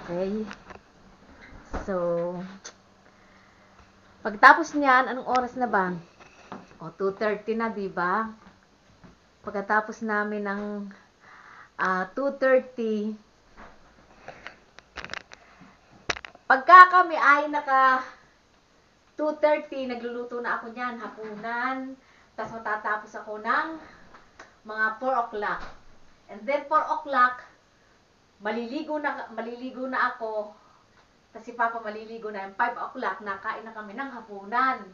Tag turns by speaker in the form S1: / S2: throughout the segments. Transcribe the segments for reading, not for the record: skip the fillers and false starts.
S1: Okay. So, pagtapos niyan, anong oras na ba? O, 2:30 na, diba? Pagkatapos namin ng 2:30, pagka kami ay naka 2:30, nagluluto na ako niyan, hapunan. Tapos matatapos ako ng mga 4 o'clock. And then 4 o'clock, maliligo na ako. Tapos si Papa maliligo na. 5 o'clock, nakain na kami ng hapunan.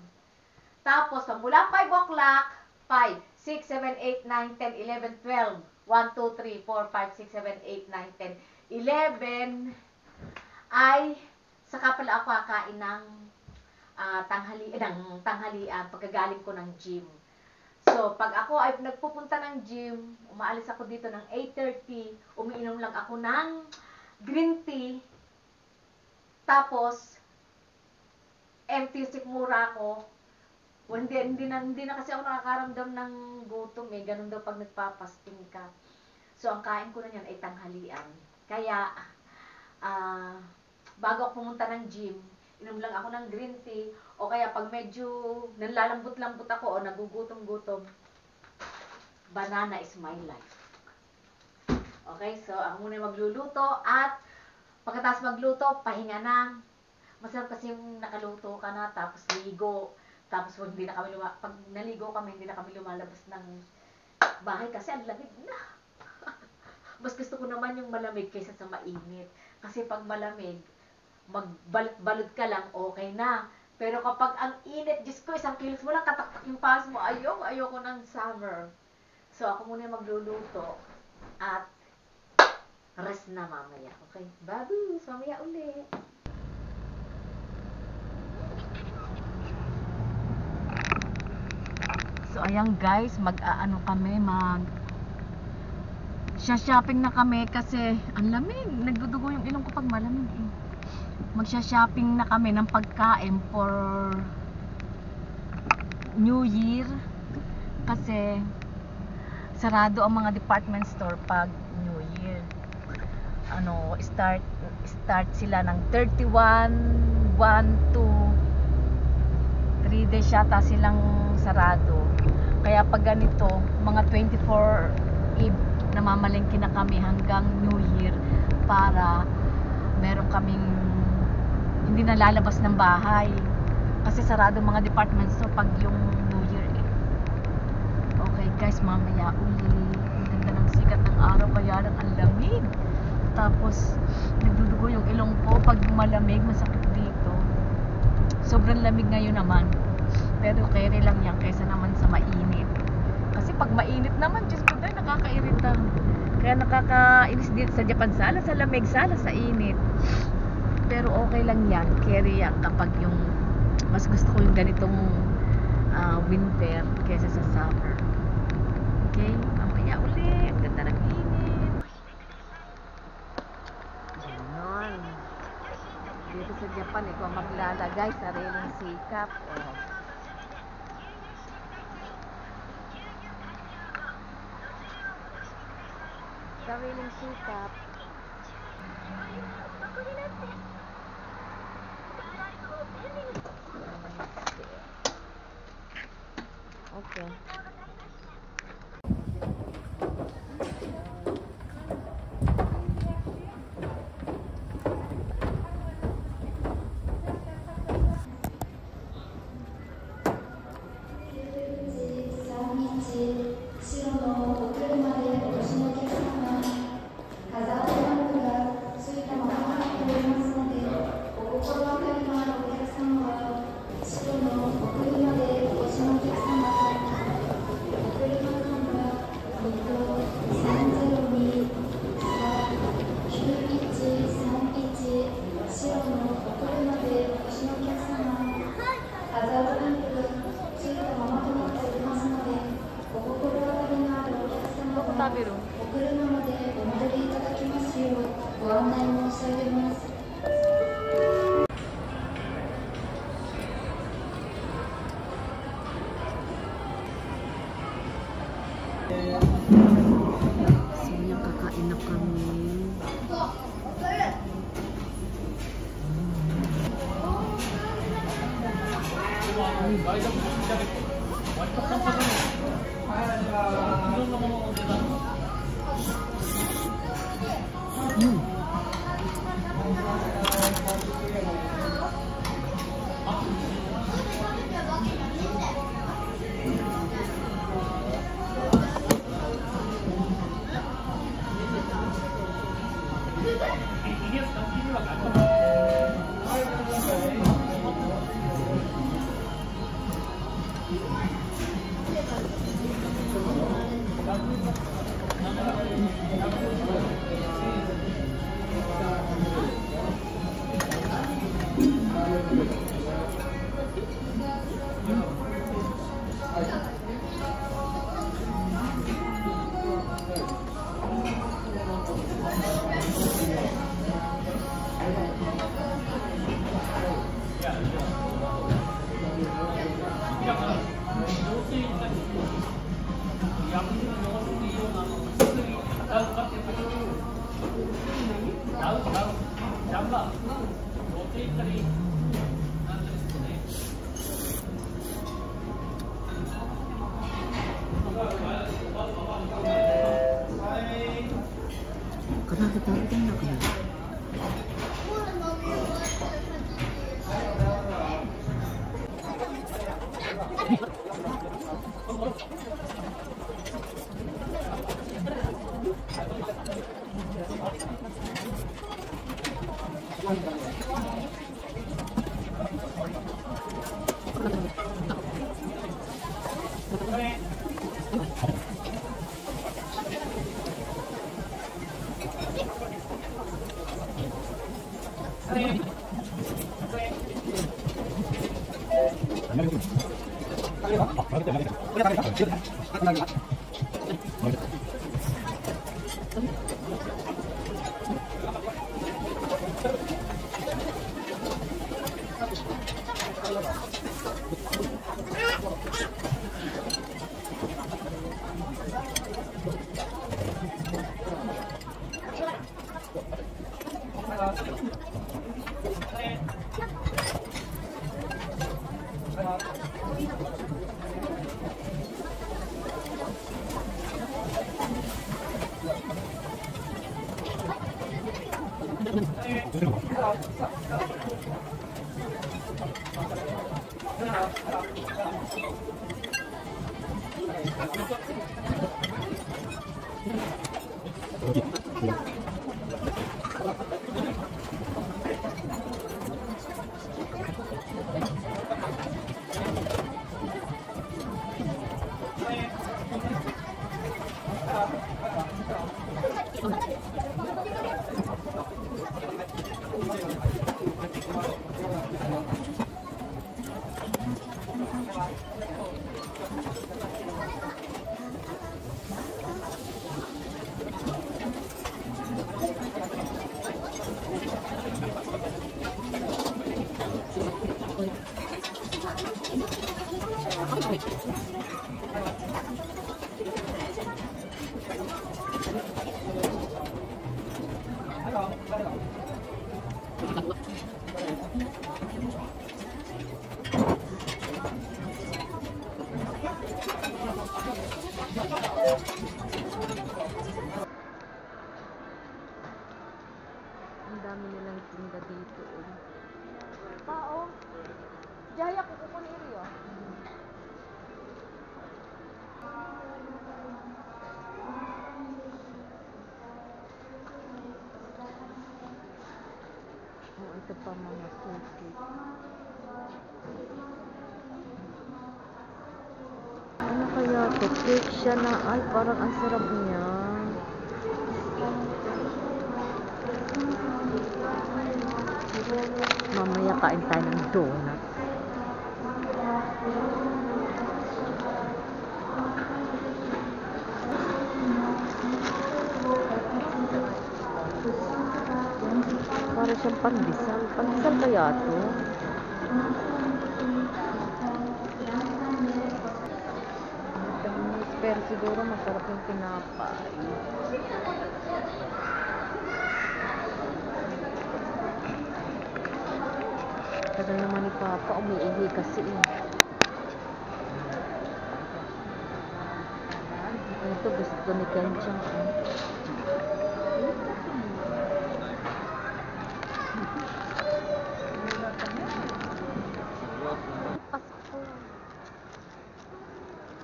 S1: Tapos, mula 5 o'clock, 5, 6, 7, 8, 9, 10, 11, 12, 1, 2, 3, 4, 5, 6, 7, 8, 9, 10, 11, ay, saka pala ako kakain ng tanghalian pagkagaling ko ng gym. So, pag ako ay nagpupunta ng gym, umaalis ako dito ng 8:30, umiinom lang ako ng green tea, tapos, empty sikmura ako. Well, hindi na kasi ako nakakaramdam ng gutom eh. Ganun daw pag nagpapasting ka. So, ang kain ko na yan ay tanghalian. Kaya, bago ako pumunta ng gym, inom lang ako ng green tea, o kaya pag medyo nalalambot-lambot ako o nagugutom-gutom, banana is my life. Okay, so ako muna magluluto at pagkatapos magluto, pahinga na. Masarap kasi yung nakaluto ka na, tapos ligo. Tapos pag naligo kami, hindi na kami lumalabas ng bahay kasi ang lamig na. Mas gusto ko naman yung malamig kaysa sa mainit. Kasi pag malamig, magbalot-balot ka lang, okay na. Pero kapag ang init, Diyos ko, isang kilos mo lang, kataktak yung pass mo, ayoko ng summer. So, ako muna magluluto at rest na mamaya. Okay? Babus, mamaya ulit. So, ayan guys, shopping na kami kasi ang lamig. Nagdudugo yung ilong ko pag malamig eh. Magsha-shopping na kami ng pagkain for New Year kasi sarado ang mga department store pag New Year. Start sila ng 31, 1, 2, 3 days yata silang sarado. Kaya pag ganito, mga 24 Eve, namamalengke na kami hanggang New Year para meron kaming hindi na lalabas ng bahay. Kasi sarado mga department store pag yung New Year eh. Okay guys, mamaya uli. Ang ganda ng sikat ng araw, kaya lang ang lamig. Tapos, nagdudugo yung ilong ko. Pag malamig, masakit dito. Sobrang lamig ngayon naman. Pero carry lang yan kaysa naman sa mainit. Kasi pag mainit naman, Diyos ko dahil nakakairita. Kaya nakakainis dito sa Japan, sala sa lamig, sala sa init. Pero okay lang yan, carry yan kapag yung mas gusto ko yung ganitong winter kaysa sa summer. Okay, mamaya uli, ang ganda ng init. sa Japan, ikaw maglalagay, sariling sikap. Oh. Sariling sikap. Okay. Sayang, kakain na kami. Ang dami nilang tinda dito. Pao. Jaya ko kukunin iriyo. Oh, ito pa mga cookie. Ano kaya to? Cake siya na. Ay, parang ang sarap niya. Mamaya kain tayo ng donut. Para siyang pandesal. Pandesal kaya to? Pero siguro masarap yung tinapay. Tagal naman ni Papa, umiihi kasi ito gusto ni Kenchang.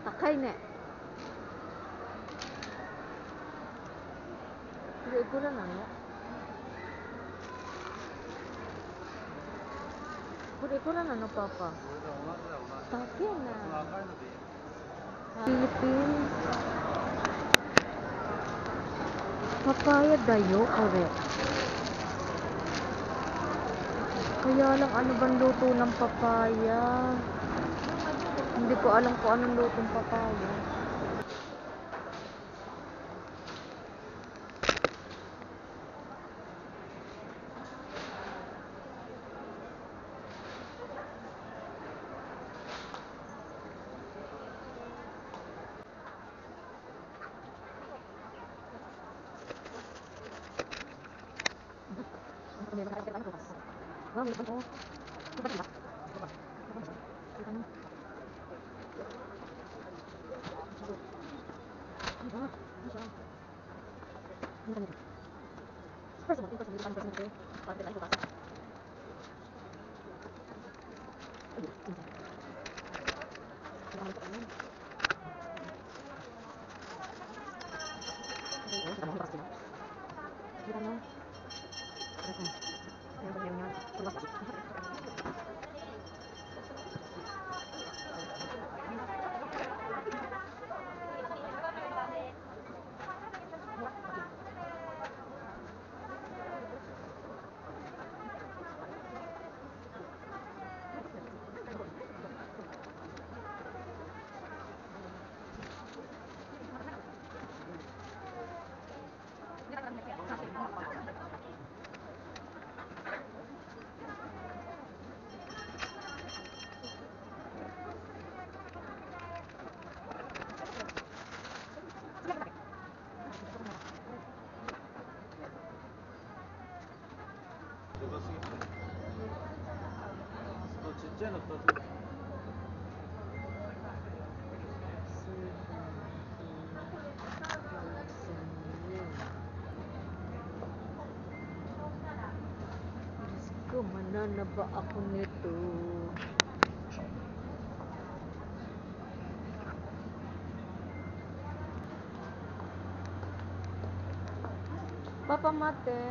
S1: Takay ne. Hindi ko na no. Hindi ko na no, Papa. Takay na. Philippines. Papaya dayo, correct. Kaya lang ano bang luto ng papaya? Hindi ko alam kung anong lutong papaya. Manana ba ako nito? Papa Mate.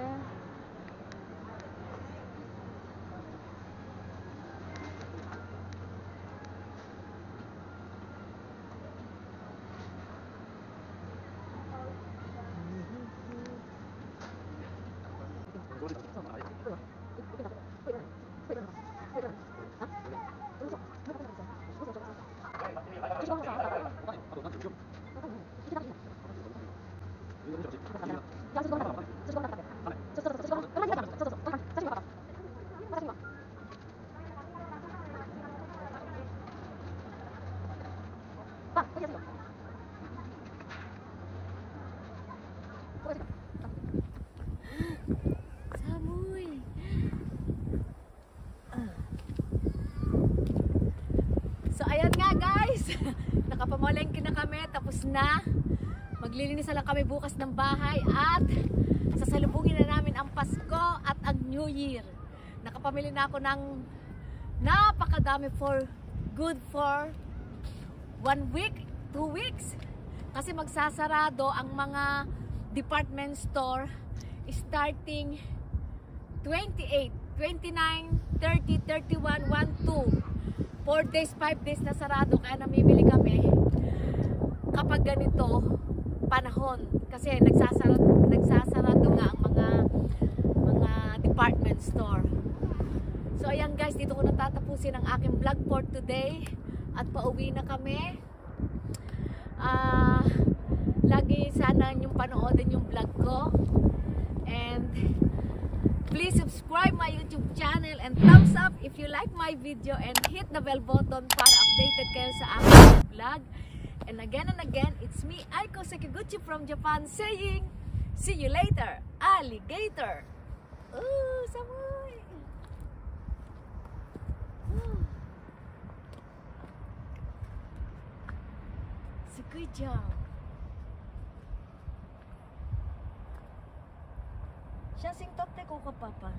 S1: na. Maglilinis na lang kami bukas ng bahay at sasalubungin na namin ang Pasko at ang New Year. Nakapamili na ako ng napakadami good for 1 week, 2 weeks. Kasi magsasarado ang mga department store starting 28, 29, 30, 31, 1, 2. 4 days, 5 days na sarado. Kaya namimili kami kapag ganito panahon. Kasi nagsasarado nga ang mga department store. So ayan guys, dito ko natatapusin ang aking vlog for today. At pauwi na kami. Lagi sana yung panoodin yung vlog ko. And please subscribe my YouTube channel and thumbs up if you like my video and hit the bell button para updated kayo sa aking vlog. And again, it's me, Aiko Sekiguchi from Japan saying, see you later, alligator! Ooh, samoy! Good job. Siya sing totte ko ka papa.